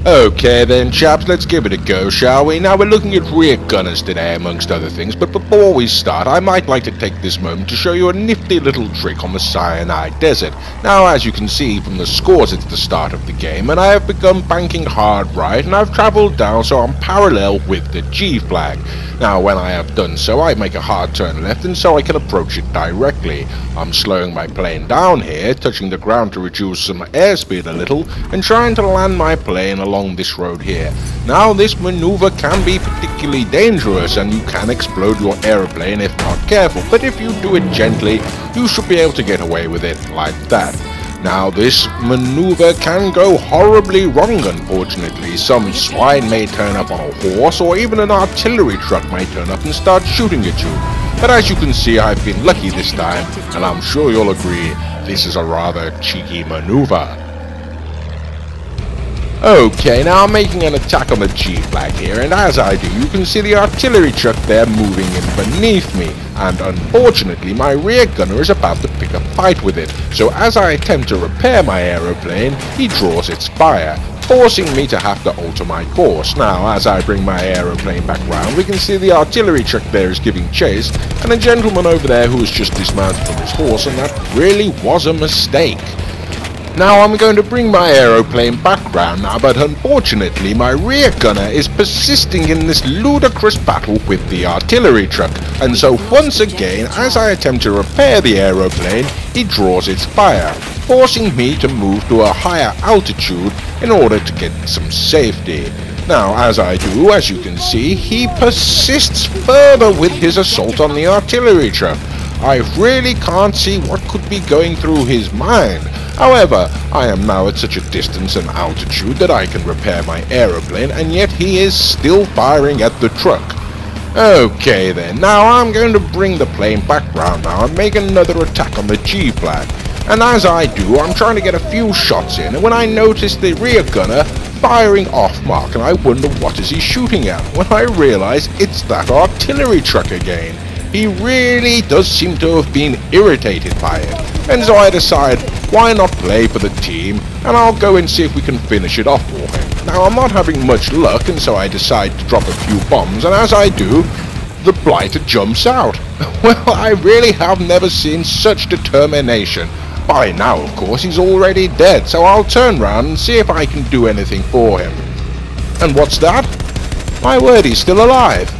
Okay then chaps, let's give it a go, shall we? Now we're looking at rear gunners today amongst other things, but before we start I might like to take this moment to show you a nifty little trick on the Sinai Desert. Now as you can see from the scores it's the start of the game and I have begun banking hard right and I've travelled down so I'm parallel with the G flag. Now when I have done so I make a hard turn left and so I can approach it directly. I'm slowing my plane down here, touching the ground to reduce some airspeed a little and trying to land my plane along this road here. Now this maneuver can be particularly dangerous and you can explode your aeroplane if not careful, but if you do it gently you should be able to get away with it like that. Now this maneuver can go horribly wrong unfortunately. Some swine may turn up on a horse or even an artillery truck may turn up and start shooting at you. But as you can see I've been lucky this time and I'm sure you'll agree this is a rather cheeky maneuver. Okay, now I'm making an attack on the G flag here, and as I do, you can see the artillery truck there moving in beneath me, and unfortunately my rear gunner is about to pick a fight with it, so as I attempt to repair my aeroplane, he draws its fire, forcing me to have to alter my course. Now, as I bring my aeroplane back round, we can see the artillery truck there is giving chase, and a gentleman over there who has just dismounted from his horse, and that really was a mistake. Now I'm going to bring my aeroplane back round now, but unfortunately my rear gunner is persisting in this ludicrous battle with the artillery truck, and so once again as I attempt to repair the aeroplane, he draws its fire, forcing me to move to a higher altitude in order to get some safety. Now as I do, as you can see, he persists further with his assault on the artillery truck. I really can't see what could be going through his mind. However, I am now at such a distance and altitude that I can repair my aeroplane, and yet he is still firing at the truck. Okay then, now I'm going to bring the plane back round now and make another attack on the G flag. And as I do, I'm trying to get a few shots in, and when I notice the rear gunner firing off mark, and I wonder what is he shooting at, when I realise it's that artillery truck again. He really does seem to have been irritated by it, and so I decide why not play for the team and I'll go and see if we can finish it off for him. Now I'm not having much luck and so I decide to drop a few bombs, and as I do, the blighter jumps out. Well, I really have never seen such determination. By now of course he's already dead, so I'll turn round and see if I can do anything for him. And what's that? My word, he's still alive.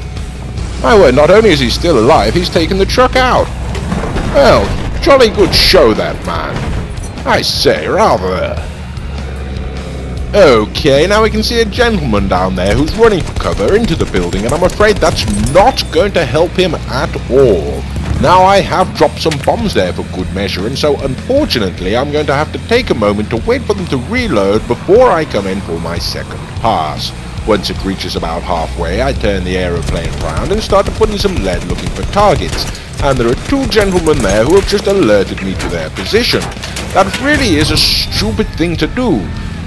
My word, not only is he still alive, he's taken the truck out. Well, jolly good show that man. I say, rather. Okay, now we can see a gentleman down there who's running for cover into the building, and I'm afraid that's not going to help him at all. Now I have dropped some bombs there for good measure, and so unfortunately I'm going to have to take a moment to wait for them to reload before I come in for my second pass. Once it reaches about halfway, I turn the aeroplane round and start to put in some lead looking for targets, and there are two gentlemen there who have just alerted me to their position. That really is a stupid thing to do.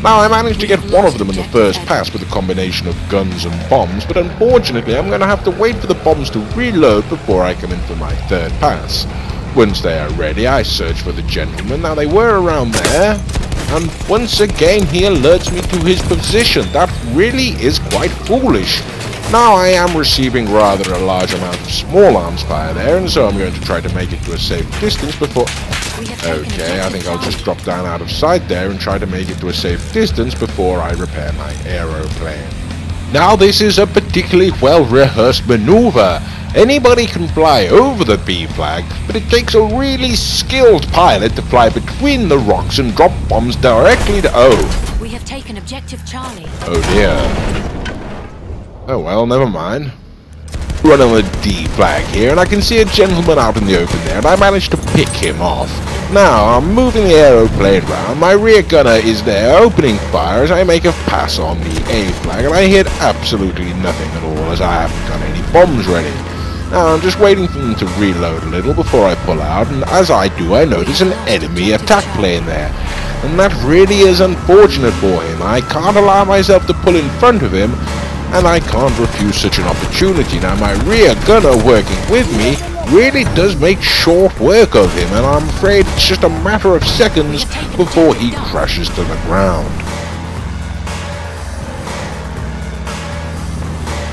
Now I managed to get one of them in the first pass with a combination of guns and bombs, but unfortunately I'm going to have to wait for the bombs to reload before I come in for my third pass. Once they are ready, I search for the gentleman. Now they were around there, and once again he alerts me to his position. That really is quite foolish. Now I am receiving rather a large amount of small arms fire there, and so I'm going to try to make it to a safe distance before... Okay, I think I'll just drop down out of sight there and try to make it to a safe distance before I repair my aeroplane. Now this is a particularly well-rehearsed maneuver. Anybody can fly over the B flag, but it takes a really skilled pilot to fly between the rocks and drop bombs directly to... Oh. We have taken objective Charlie. Oh dear. Oh well, never mind. Run on the D flag here, and I can see a gentleman out in the open there, and I managed to pick him off. Now, I'm moving the aeroplane round, my rear gunner is there opening fire as I make a pass on the A flag, and I hit absolutely nothing at all as I haven't got any bombs ready. Now, I'm just waiting for them to reload a little before I pull out, and as I do, I notice an enemy attack plane there. And that really is unfortunate for him. I can't allow myself to pull in front of him, and I can't refuse such an opportunity. Now my rear gunner working with me really does make short work of him, and I'm afraid it's just a matter of seconds before he crashes to the ground.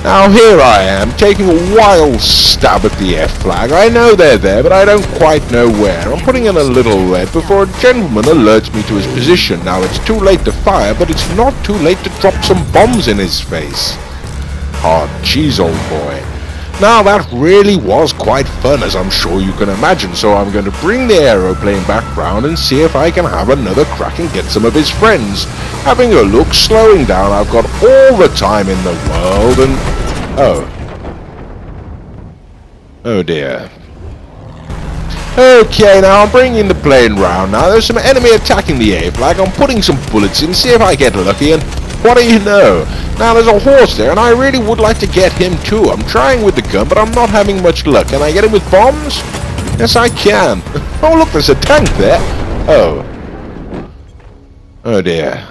Now here I am, taking a wild stab at the F flag. I know they're there, but I don't quite know where. I'm putting in a little red before a gentleman alerts me to his position. Now it's too late to fire, but it's not too late to drop some bombs in his face. Hard cheese, old boy. Now that really was quite fun, as I'm sure you can imagine, so I'm going to bring the aeroplane back round and see if I can have another crack and get some of his friends. Having a look, slowing down, I've got all the time in the world, and... Oh dear. Okay, now I'm bringing the plane round now. There's some enemy attacking the A flag. I'm putting some bullets in, see if I get lucky, and what do you know? Now there's a horse there, and I really would like to get him too. I'm trying with the gun, but I'm not having much luck. Can I get him with bombs? Yes, I can. Oh, look, there's a tank there. Oh dear.